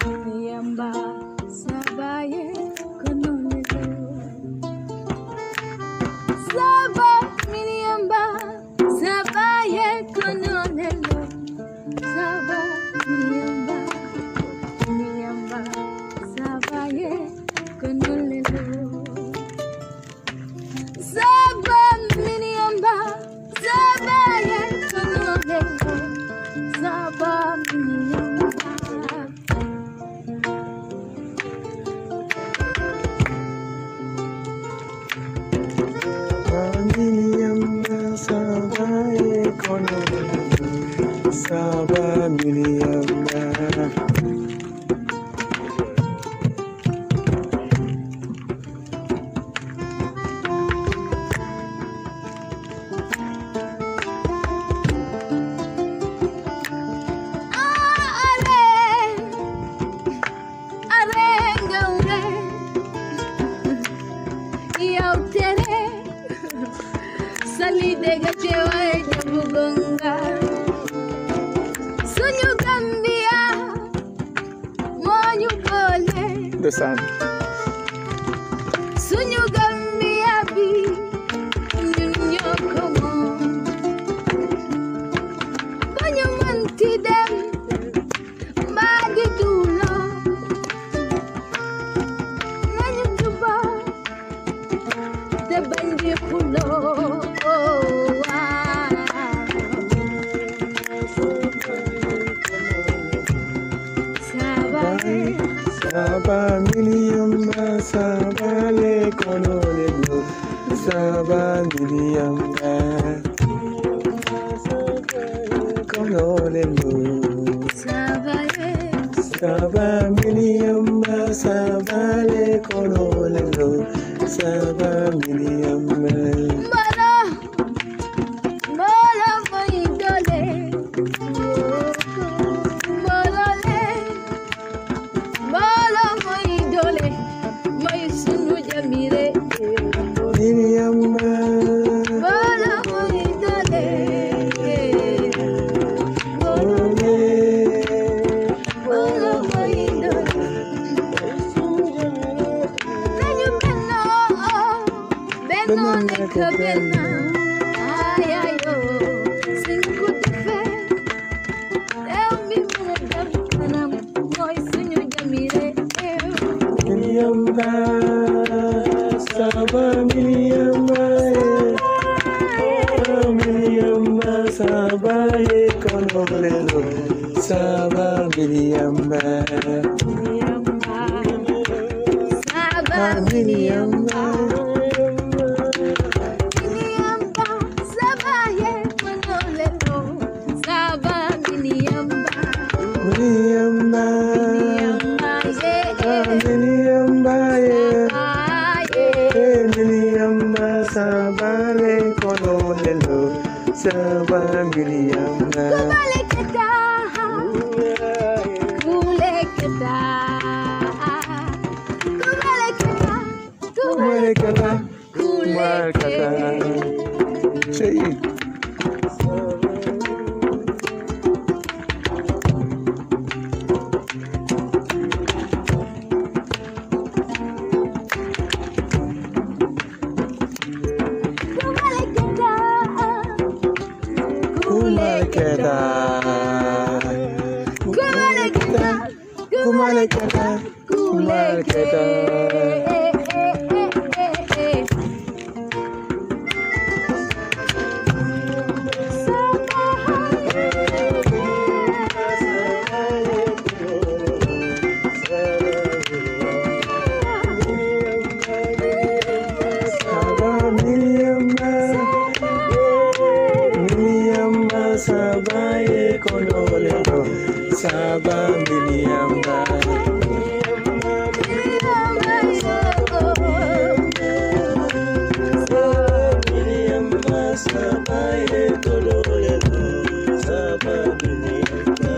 Miniyangba sabaye kononelo. Saba Milliamba sabaye kononelo. Saba Milliamba, Miniyangba sabaye kononelo. Saba Milliamba sabaye kononelo. Saba Milliamba. Miniyamba sabaye kononelo. Saba Milliamba. Salidega chewa jabugonga sunyu Gambia monyu bole The sun. sunyu Gambia bi nyunyo komo banyu manti dem mbadi dulo nanyu tuba de bandi kulo. Saba Milliamba sabale kononelo. Saba Milliamba kononelo. Saba Milliamba sabale kononelo. Saba Milliamba. Mala mai dole, mala mai dole, mai sunu jamire. Miniyamba. Mala mai dole, mala mai dole. Nanyu beno neka bena. Ayayo, singku tefe. Tell me more kanam, moi sunu jamire. Miniyamba Saba Milliamba. Miniyamba sabaye kononelo. Saba Milliamba. Saba Milliamba. Miniyangba sabaye kononelo. Saba Milliamba. Miniyamba. Miniyangba Miniyamba sabale kononelo. Saba Milliamba. Kumaleketa, kuleketa, kumaleketa, Kumaleketa, kuleketa. Say it. Kumaleketa, Kumaleketa, Kumaleketa, Kumaleketa. Saba Milliamba. Miniyamba sabaye kononelo. Saba Milliamba. Saba Milliamba.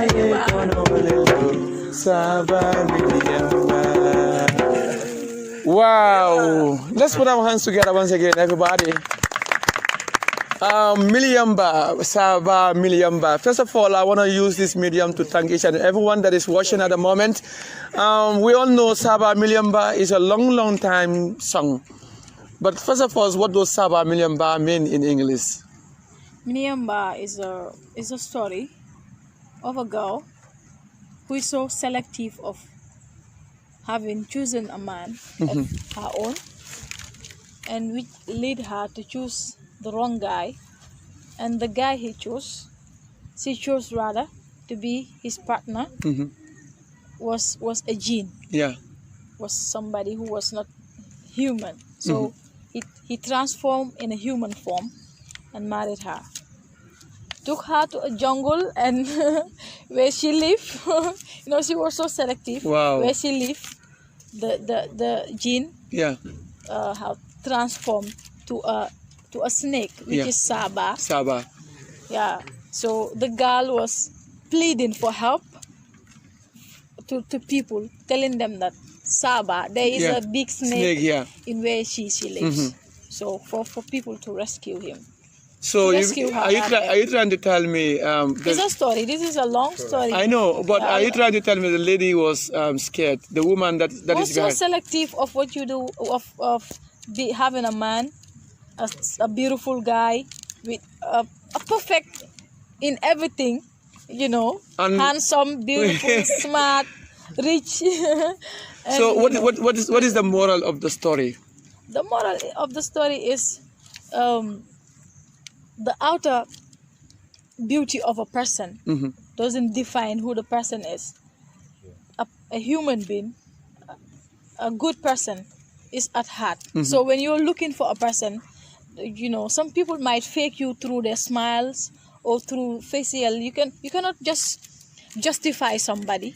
ye konolelo Saba Milliamba. Wow. Let's put our hands together once again, everybody. Miniyangba, Saba Milliamba. First of all, I want to use this medium to thank each and everyone that is watching at the moment. We all know Saba Milliamba is a long time song. But first of all, what does Saba Milliamba mean in English? Miniyangba is a story of a girl who is so selective of having chosen a man of her own, and which lead her to choose the wrong guy. And the guy she chose rather to be his partner, was a jinn. Yeah. Was somebody who was not human. So he transformed in a human form and married her. Took her to a jungle and where she lived, she was so selective. Wow. Where she lived, the jinn have transformed to a snake, which is Saba. Saba. Yeah. So the girl was pleading for help to people, telling them that Saba, there is a big snake in where she lives. So for people to rescue him. So are you trying to tell me? It's a story. This is a long story. I know, but are you trying to tell me the lady was scared? The woman that was is so selective of what you do, of having a man, a beautiful guy with a perfect in everything, handsome, beautiful, smart, rich. So what is the moral of the story? The moral of the story is the outer beauty of a person doesn't define who the person is. A human being, a good person, is at heart. So when you're looking for a person, some people might fake you through their smiles or through facial. You cannot just justify somebody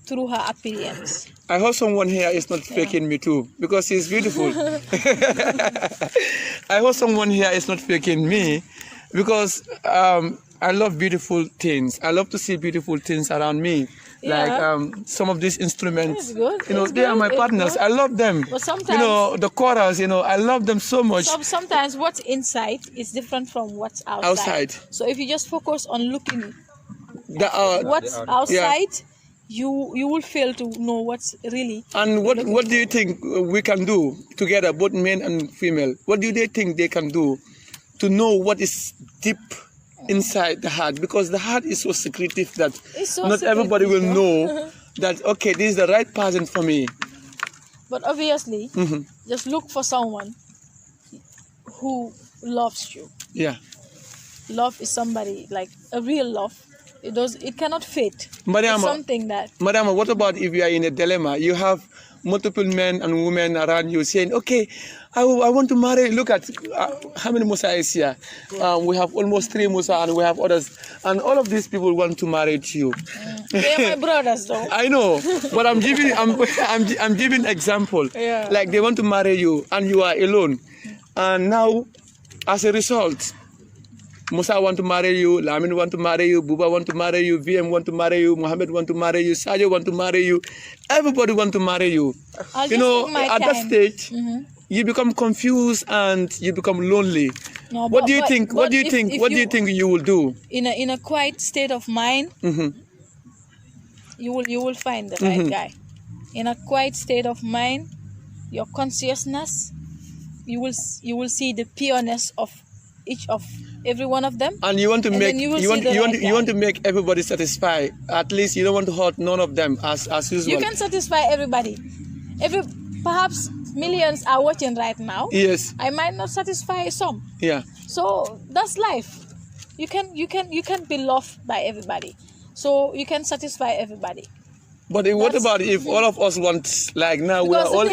through her appearance. I hope someone here is not faking me too, because she's beautiful. I hope someone here is not faking me, because I love beautiful things. I love to see beautiful things around me. Like some of these instruments, they are my partners. I love them. But sometimes, the chorus, I love them so much. Sometimes what's inside is different from what's outside. So if you just focus on looking what's outside, you will fail to know what's really. And what do you think we can do together, both men and female? What do they think they can do to know what is deep inside the heart? Because the heart is so secretive that not everybody will know that, okay, this is the right person for me. But obviously, just look for someone who loves you. Yeah. Love is somebody, like a real love. It cannot fade. Mariama, it's something that. Mariama, what about if you are in a dilemma? You have multiple men and women around you saying, okay, I want to marry. Look at how many Musa is here. We have almost 3 Musa and we have others. And all of these people want to marry you. They are my brothers though. I know, but I'm giving example. Yeah. Like they want to marry you and you are alone. And now, as a result, Musa want to marry you, Lamin want to marry you, Buba want to marry you, VM want to marry you, Mohammed want to marry you, Sajo want to marry you. Everybody want to marry you. At that stage, you become confused and you become lonely. No, what do you think? What do you think you will do? In a quiet state of mind, you will find the right guy. In a quiet state of mind, your consciousness, you will see the pureness of every one of them. And you want to make everybody satisfied. At least you don't want to hurt none of them as usual. You can satisfy everybody. Perhaps millions are watching right now. Yes. I might not satisfy some. Yeah. So that's life. You can be loved by everybody. So you can satisfy everybody. But what about if all of us want, like now we are all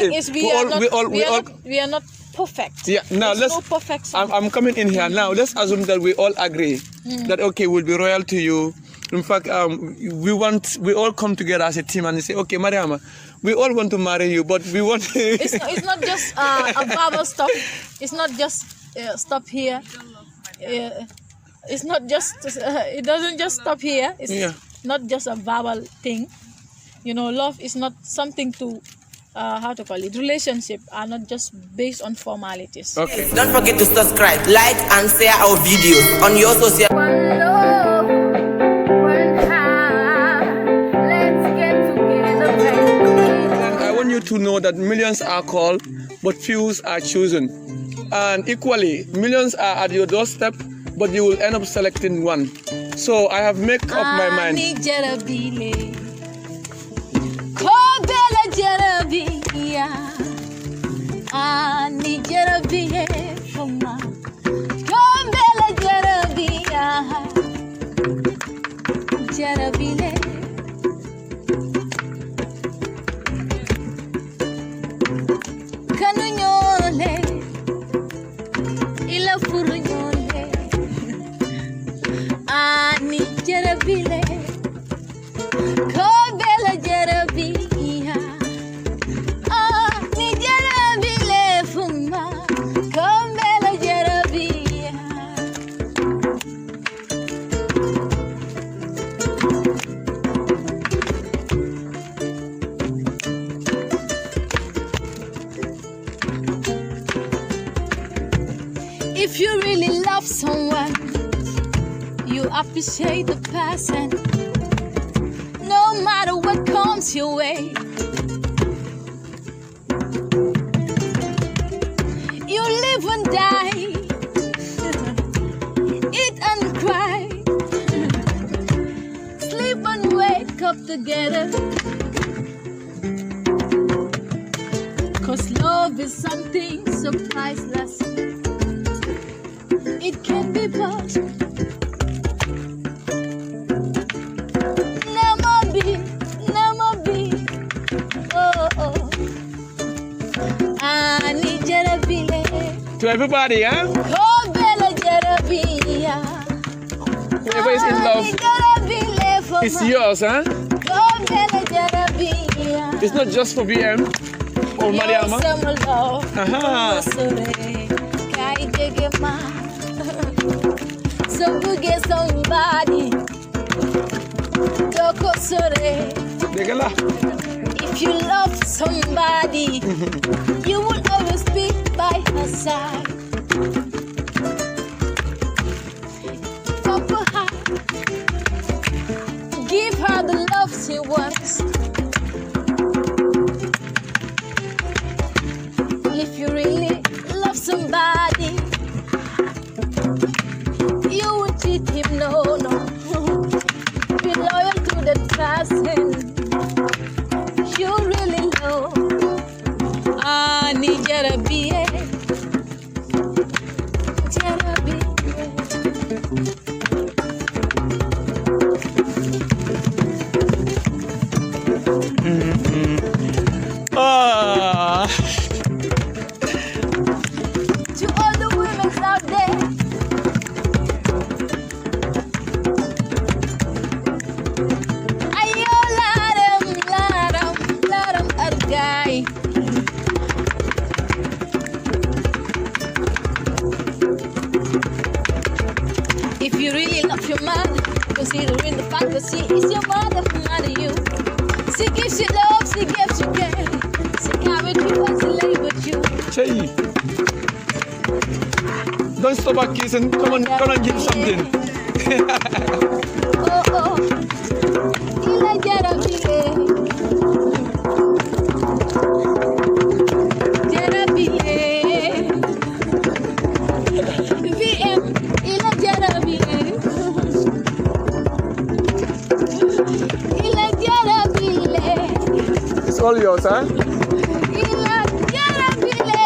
we are not perfect. Yeah. Now There's no perfect. I'm coming in here now. Let's assume that we all agree that okay, we'll be loyal to you. In fact, we all come together as a team and say, okay, Mariama, we all want to marry you, but we want. It's not just a verbal stop. It's not just stop here. It's not just. It doesn't just stop here. not just a verbal thing. You know, love is not something to, how to call it, relationship are not just based on formalities. Okay. Don't forget to subscribe, like, and share our videos on your social. One love, one heart. Let's get together, baby. I want you to know that millions are called, but few are chosen. And equally, millions are at your doorstep, but you will end up selecting one. So I have made up my mind. If you really love someone, you appreciate the person, no matter what comes your way. You live and die, eat and cry, sleep and wake up together. 'Cause love is something so priceless. It can be bought. Never be, oh. I need you to be there. To everybody, huh? Oh, Bella, Jerabia. Whoever is in love, it's yours, huh? Oh, Bella, Jerabia. It's not just for VM or Mariama. Aha. So you get somebody. If you love somebody, you will always be by her side. Papa her, give her the love she wants. If you really love somebody, you won't cheat him, no. Be loyal to that person you really know. I need you to be to all the women out there, ayo laram argai. If you really love your mother, consider in the fact that she is your mother, not you. She gives you love, she gives you care. She carried you and she lay with you. Hey. Don't stop our kissing. Come on, give something. Oh. Ila jarabile. VM, ila jarabile. Ila jarabile. It's all yours, huh? Ila jarabile.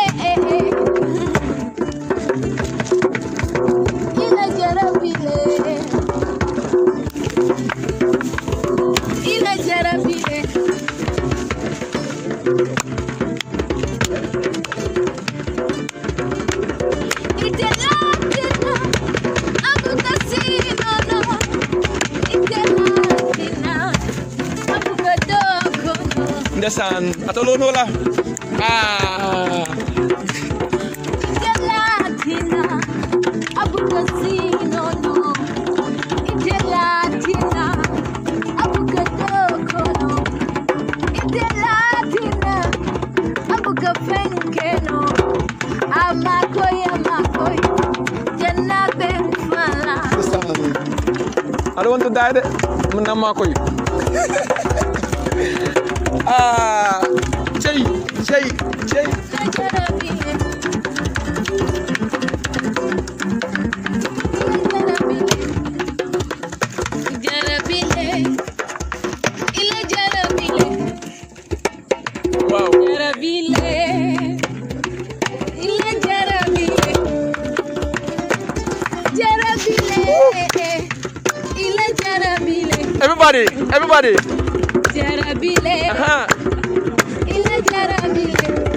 Ila jarabile. Ila jarabile. Ndesan, atolono la. Ah. I don't want to die. Munamakoy. Jay. Wow. Everybody.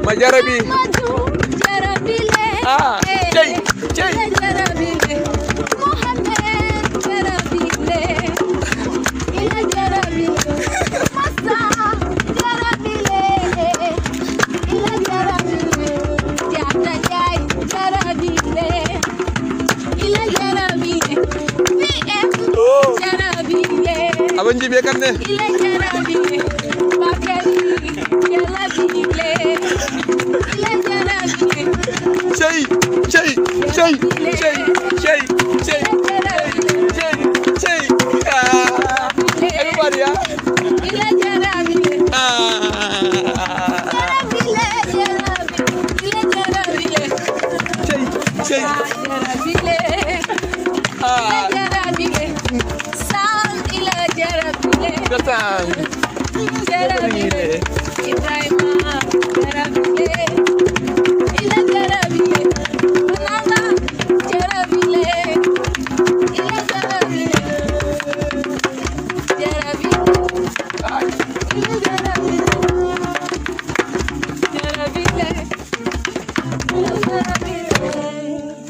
Majarabi. Jay. Abang jibe kan ne? Jay. Everybody, yeah.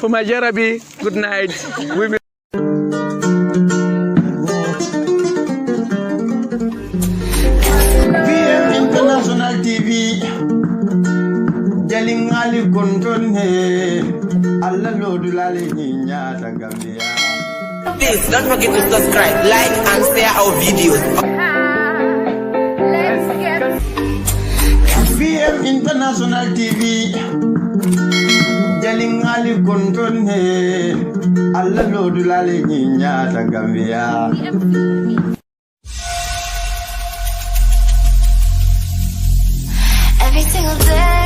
For my Jarabi, good night. International TV. Jaling ali konton he. Allah lodulale ninya ta Gambia. Please don't forget to subscribe, like and share our videos. Let's get VM International TV. Jaling ali konton he. Allah lodulale ninya ta Gambia. every single day.